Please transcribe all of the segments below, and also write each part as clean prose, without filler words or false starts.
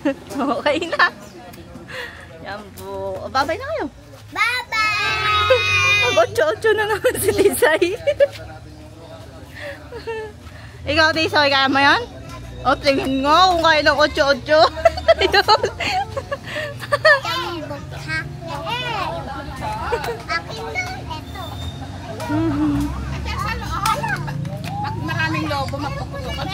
Okay na. Yan po. O, babay na kayo. Bye-bye! Mag-8-8 na naman si Lisay. Ikaw, Tisoy, kaya mo yan? O, tingin nga kung kaya ng 8-8. Maraming lobo magpuputukan.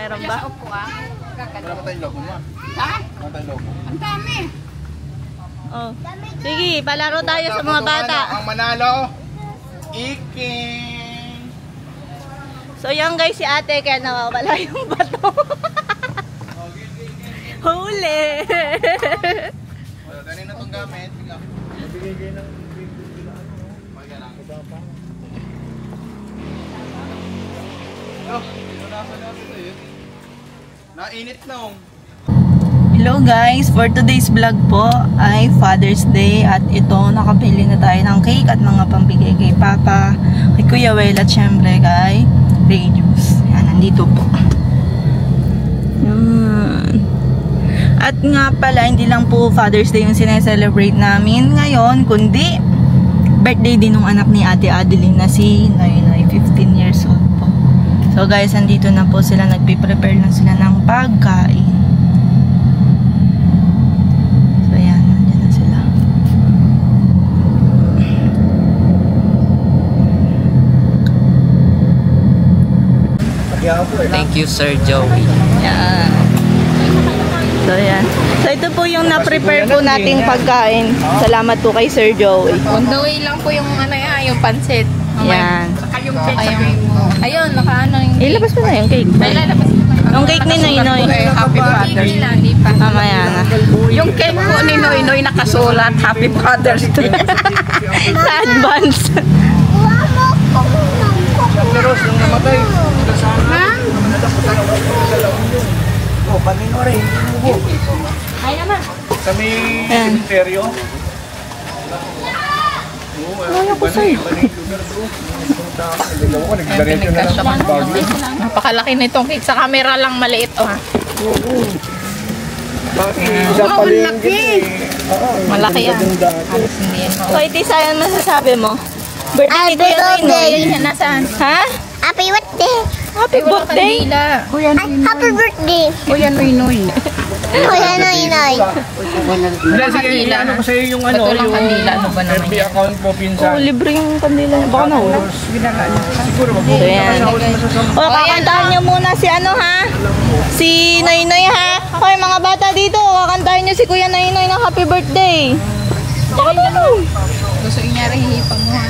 Meron ba? Wala pa tayong logo mo. Ha? Wala tayong logo. Ang dami. Oh. Sige, palaro tayo sa mga bata. Ang manalo, Iking. So yan guys, si ate kaya nawawala yung bato. Huli! Ganun na itong gamit. Mabigay kayo ng nainit na oh. Hello guys, for today's vlog po ay Father's Day at ito nakabili na tayo ng cake at mga pambigay kay Papa, kay Kuya Well at syempre kay Radius. Yan, nandito po. Yan. At nga pala, hindi lang po Father's Day yung sineselebrate namin ngayon, kundi birthday din ng anak ni Ate Adeline na si Noy, 15 years old po. So guys, andito na po sila, nagpe-prepare lang sila ng pagkain. So yan, nandiyan na sila. Thank you, Sir Joey. Yan. So yan. So ito po yung na-prepare po nating pagkain. Salamat po kay Sir Joey. On the way lang po yung ano yan, yung pansit. Yan. Saka yung cake. Ayun, nakaano yung cake. Ilabas mo na yung cake. Ay, lalabas mo. Yung cake ni Noy. Happy Father's Day. Hindi pa. Mamaya na. Yung cake po ni Noy nakasulat, Happy Father's Day. Sa advance. Pero yung namatay. Ha? Oh, panino rin. Ay naman. Sa may cemeteryo. Ayaw ko sa'yo. Napakalaki na itong cake. Sa camera lang maliit. Oh. Malaki yan. Halos hindi yan. So iti sa'yo masasabi mo? Birthday ni Kuya Noy. Nasaan? Ha? Happy birthday! Happy birthday! Happy birthday! Kuya Noy. Kuya Noy. Hindi, sige, ano ko sa'yo yung ano, Ito lang yung kandila. Ano ba naman FB yan? account mo, Oh, pinsan. libre yung kandila. Baka nahulog. Siguro, So yan. O, kakantahan nyo muna si ano ha? Si Noy ha? Hoy mga bata dito, kakantahan nyo si Kuya Noy ng happy birthday. Gusto niya rin hihipang mo ha.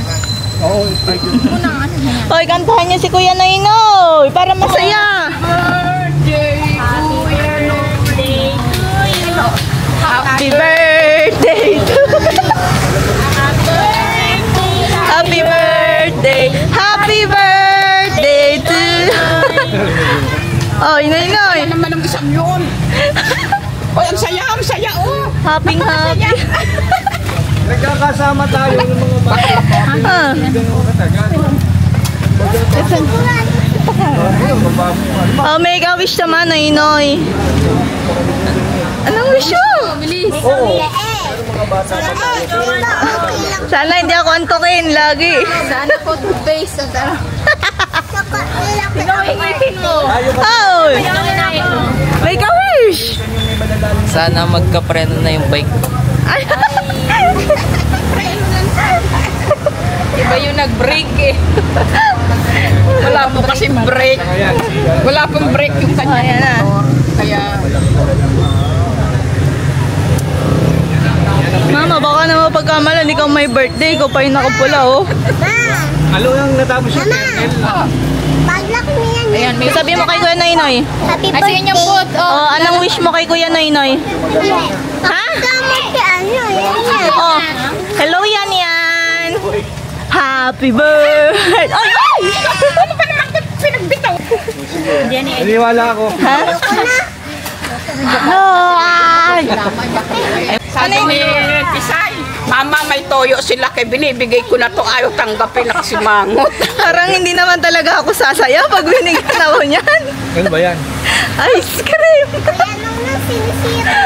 Oo, thank you. Unang ano na yan. Hoy, kantahan nyo si Kuya Noy para masaya. Happy birthday to you. Happy birthday. Happy birthday to you. Oh, Noy. Ano naman ang isang yun? Oy, ang saya oh. Happy. Nagkakasama tayo ng mga bata. Ah. Oh, make a wish naman, Noy. Anong wish mo? Bilis. Oo. Sana hindi ako antokin lagi. Sana po toothpaste. Hingin mo. Oh, make a wish. Sana magkapreno na yung bike ko. Ay. Iba yung nag-break eh. Wala po kasi break. Wala pong break yung kanya. Ayan na. Kaya Mama, baka naman pagkamalan, ikaw may birthday, ikaw pa yung nakapula, oh. Ano yung natapos yung kernel? Baglak mo yan. ayan, may Sabi mo kay Kuya Noy. Happy Ay, sige birthday. niyo po. Oh, anong wish mo kay Kuya Noy? Ha? Tama si ano. Oh, hello yan. Happy birthday. Ay, ay! Ano ba naman pinagbitaw? Naniwala ako. Ha? Ay! Sabi ni Pisay, Mama, may toyo sila kay binibigay ko na to. Ayaw tanggapin na kasi mangot. Parang hindi naman talaga ako sasaya pag binigyan ako niyan. Ano ba yan? Ice cream! Anong na sinisira?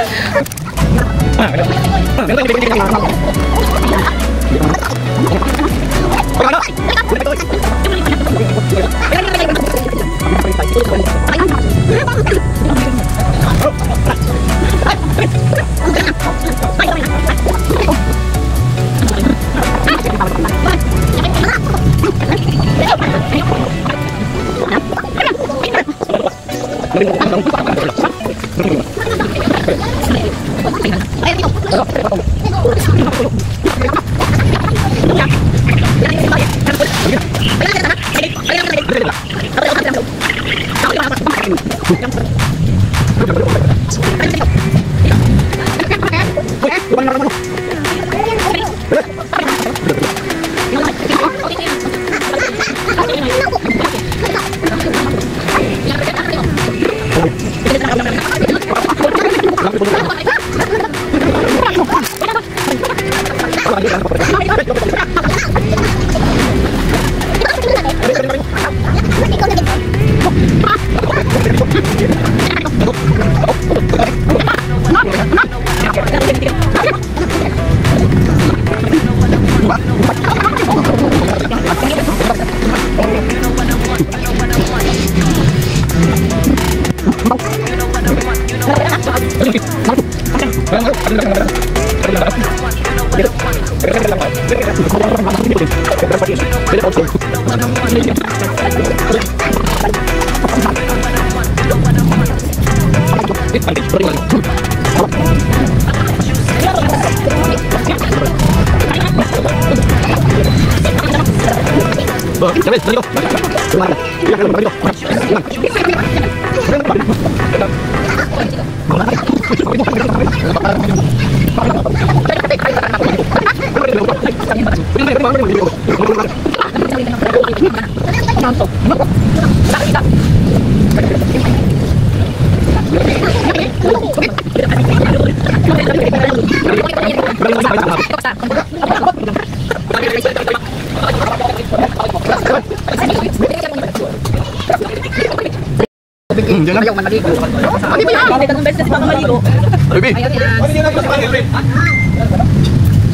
Ayaw man maligo. Bakit anong beses kasi baka maligo?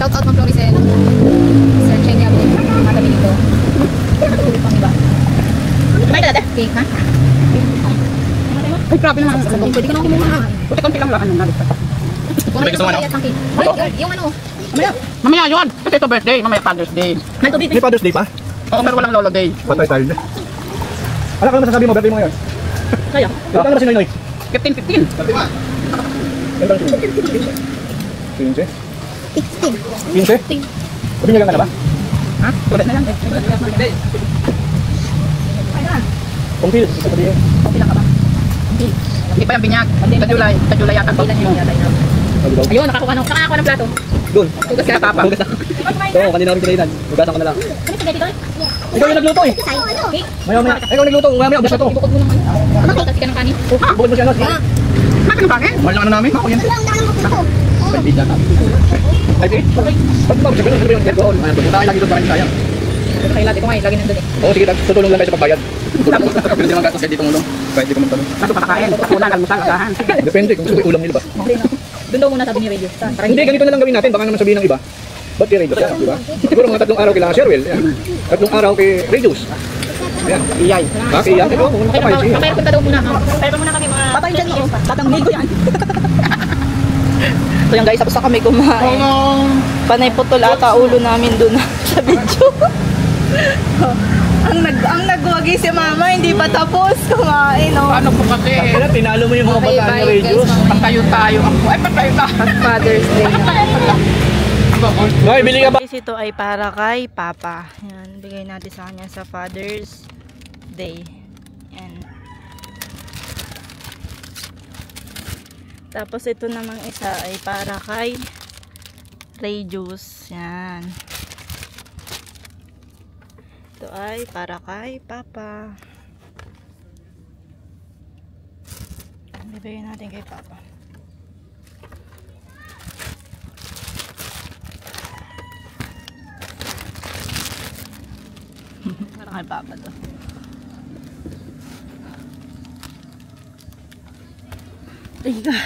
Shout out ng Floricel. Sir Chenya po. Matabi dito. May dala cake, ha? Ay, grabe naman. Pwede ka na kumuha. Puti konti lang lang. Kung gusto mo ano? Yung ano? Mamaya yun. Kasi ito birthday. Mamaya Father's Day. May Father's Day pa? Oo, pero walang Lolo Day. Patay tayo na. Ano ka naman masasabi mo? Birthday mo ngayon? Kaya? Ilan ka na si Noy Noy? 15-15. Ilan ka na si 15? 15? Binyagan ka na ba? Ha? Ulit na lang. Kung pil, sabi eh. Pila ka ba? Hindi pa yung binyag. Sa July. Sa July yata. Ayun, nakakuha ng plato. Doon. Tugas ka na tapa. Hugas na. Oo, kanina kami kinainan. Hugasan ko na lang. Ikaw yung nagluto eh. Maya. Ikaw nagluto. Maya, ubos na to. Bukod mo ng ano. Kasi ka ng kanin. Bukod mo siya no. Bakit ng kanin? Mahal na ano namin. Ako yan. Pagbitan na. Ay, sige. Pag ba, sabi nung yung doon. Punta kayo lagi doon para hindi sayang. Kaya lati ko ngayon, lagi nandun eh. Oo, sige. Tutulong lang kayo sa pagbayad. Pero di man gastos kayo dito tumulong. Kahit di ko magtanong. Kaso kakakain. Una, almusal, agahan. Depende kung gusto ko ulam nila ba. Doon daw muna sabi ni Radio. Hindi, ganito na lang gawin natin. Baka naman sabihin ng iba. Ba't kay Radius? Di ba? Siguro mga 3 araw kay Sherwell. 3 araw kay Radius. Ayan. Iyay. Okay, yan. Ito, kung nakapay siya. Papayar punta daw muna. Papayar muna kami mga... Patay dyan eh. Tatanggil ko yan. So yan guys, tapos na kami kumain. Panay putol ata ulo namin dun sa video. ang nagwagi si mama, hindi pa tapos kumain. Oh. Ano po kasi? Tinalo mo yung mga bataan ni Radius. Patayo-tayo ako. Ay, patayo-tayo. Father's Day. Noy, bili ka ba? Guys, ito ay para kay Papa. Yan, bigay natin sa kanya sa Father's Day. Yan. Tapos ito namang isa ay para kay Radius. Yan. Ito ay para kay Papa. Bibigyan natin kay Papa. Kay Papa to. Teka.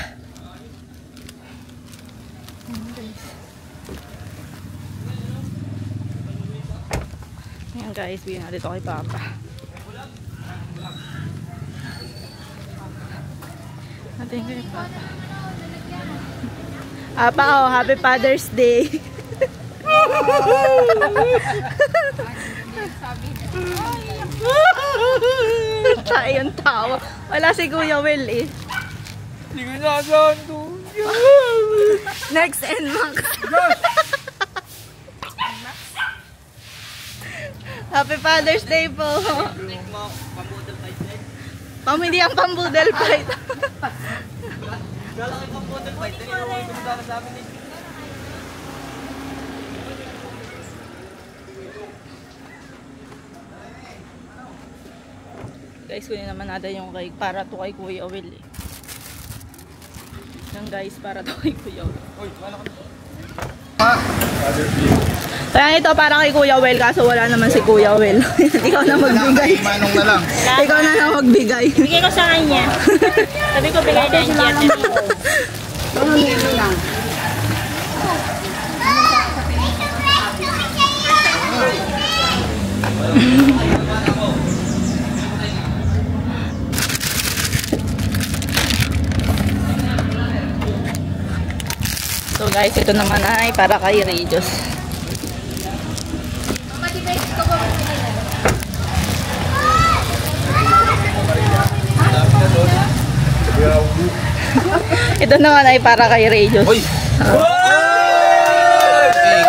Ayan guys, bigyan natin ito kay Papa. Natin kay Papa. Papa, oh, Happy Father's Day. Tayo yung tawa. Wala si Kuya Will eh. Hindi ko nasaan to. Next and Max. Happy Father's Day po. Hindi ang pambudel fight. Guys, kunin naman natin yung cake para to kay Kuya Will eh. Yan guys, para to kay Kuya Will. Kaya ito para kay Kuya Will, kaso wala naman si Kuya Will. Ikaw na magbigay. Manong na lang. Ikaw na lang magbigay. Bigay ko sa kanya. Sabi ko bigay na yung jet. So guys, ito naman ay para kay Radios. Ito naman ay para kay Radios. Hoy!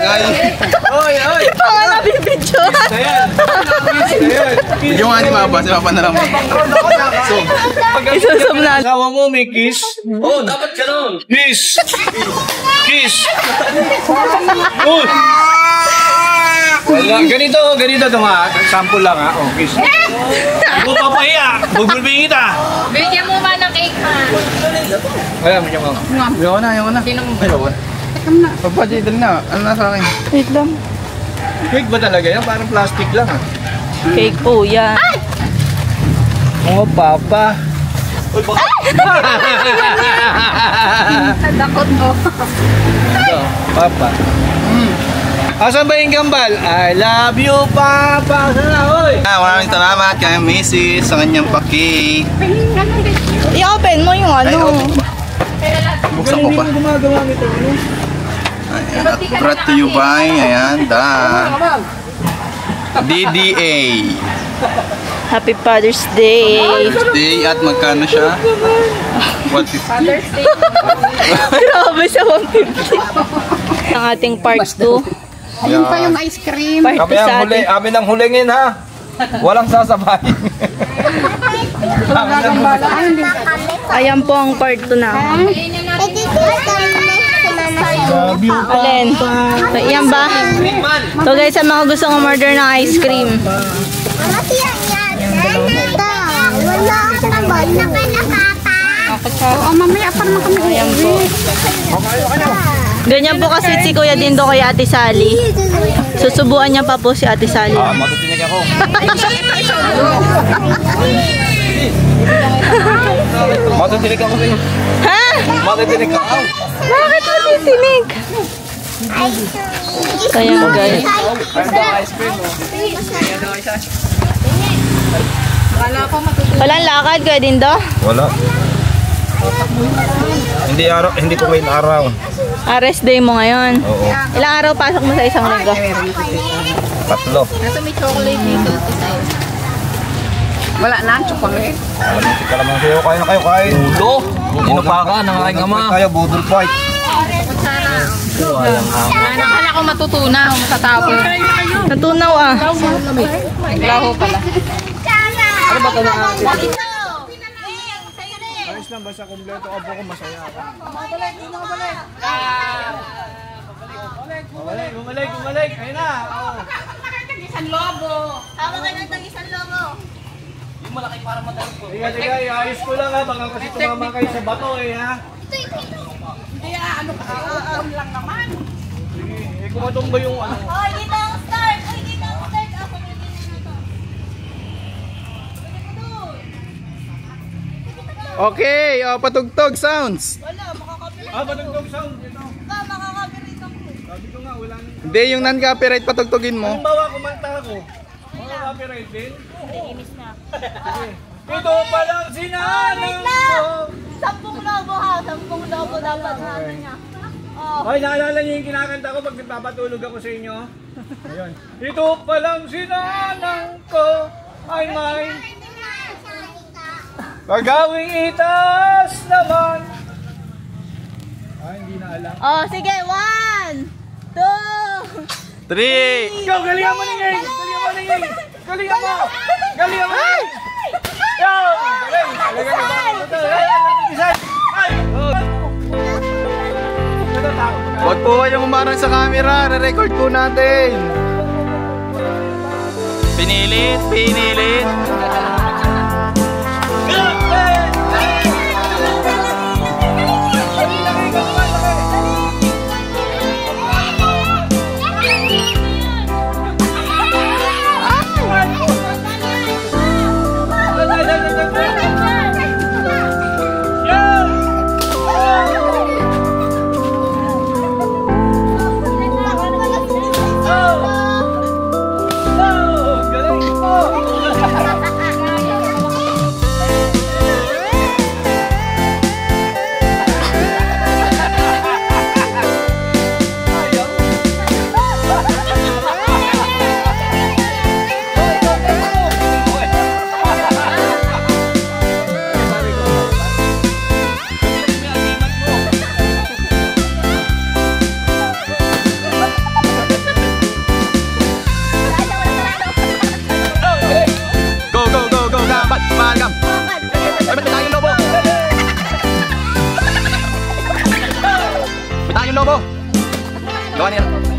Ingay! Hoy! Hoy! Di pa nga nabibidyohan. Ayan! Yung nga di mababa, si Papa na lang. So, Isusum na. asawa mo may kiss? Oh, dapat ganun. Kiss! Kiss! Oh! Wala, ganito ito nga. Sample lang ha. Oh, kiss. Huwag mo papahiya. Bugulbingin kita. Bigyan mo ba ng cake ha? Ayan, medyo mo. Ayaw na. Ayaw na. Papa, dito na. Ano na sa akin? Wait lang. Cake ba talaga yan? Parang plastic lang ha. Cake po yan. Oh, Papa. Nadakot mo. Ito, Papa. Asan ba yung gambal? I love you, Papa. Sana, hoy! Maraming salamat kay Mrs. sa kanyang pa-cake. I-open mo yung Ay, ano. open ba? Buksan ko ba? Hindi mo gumagawa nito. Ayan, at brought to you by, ayan, DDA. Happy Father's Day. Day at magkano siya? 150. Grabe sa 150. Ang ating part 2. Ayun pa yung ice cream. Part 2 sa ating. Amin ang hulingin ha. Walang sasabay. Ayan po ang part 2 na. Alin? So, iyan ba? So guys, sa mga gusto umorder ng ice cream. Wala akong tabon na Papa. Oo, mamaya pa naman kami. Ayan po. Ganyan po kasi si Kuya Dindo kay Ate Sally. Susubuan niya pa po si Ate Sally. Matutinig ako. Matutinig ako sa'yo. Ha? Matutinig ako. Bakit matitinig? Kaya guys. Walang lakad Kuya Dindo? Wala. Hindi ko ngayon araw. Rest day mo ngayon. Oo. Ilang araw pasok mo sa isang linggo? 3. Ito may chocolate dito. Wala na, chocolate. Kalamang sa'yo, kain na kayo, kain. Ulo! Sino pa ka ng aking ama? Kayo, budol fight. Nakala ko matutunaw, matatapos. Natunaw ah. Laho pala. Ano ba ito na? Ayos lang, basta kompleto ka po ko, masaya ako. Bumalik. Ayun na. Isang lobo. Tama ka ng isang logo. Tiga, ayos ko lang ha. Baka kasi tumama kayo sa bato eh ha. Hindi ano ka, lang naman. Sige, kumatumba yung ano. Hoy, dito ang start. Hoy, dito ang start. Ako na dito na to. Okay, patugtog sounds. Wala, makakapirate. Patugtog sound. Ito. Makakapirate ako. Sabi ko nga, wala nang... Hindi, yung non-copyright patugtugin mo. Halimbawa, kumanta ako. Copyright din? Iimis na. Ito pa lang sinanang ko. 10 lobo ha, 10 lobo dapat ano niya. Oh. Ay, naalala niyo yung kinakanta ko pag nagpapatulog ako sa inyo? Ayun. Ito pa lang sinanang ko ay may pagawing itaas naman. Ay, hindi na alam. Oh, sige, 1, 2, 3. Ikaw, galingan mo ningay! Galingan mo ningay! Galingan mo! Galingan mo! Yo! Galing! Galingan mo! Ay! Huwag po kayong umarang sa camera. Re-record po natin. Pinilit, pinilit.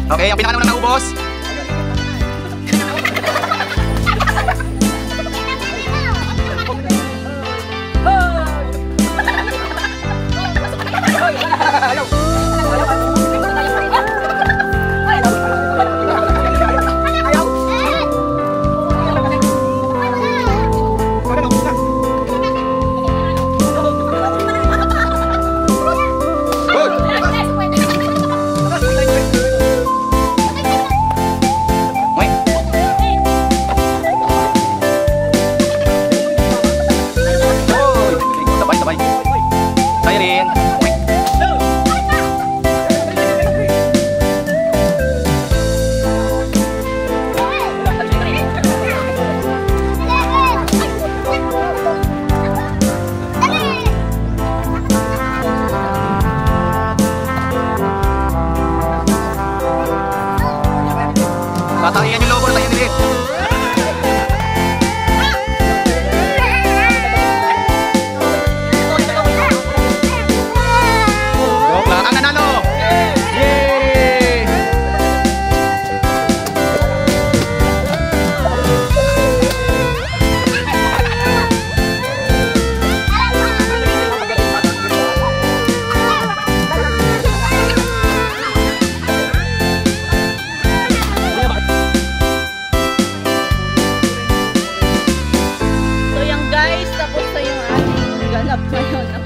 Okay, ang pinakaunang naubos. Tatayan yung lobo, tatayan ulit. Joke lang, ang nanalo! Yay!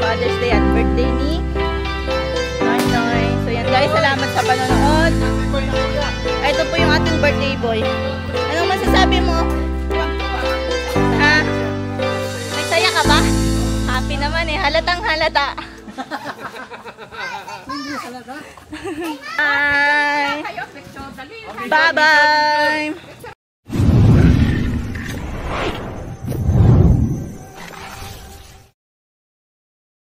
Father's Day at birthday ni Noy. So yan guys, salamat sa panonood. Ito po yung ating birthday boy. Anong masasabi mo? Ha? May saya ka ba? Happy naman eh. Halatang halata. Bye! Bye-bye!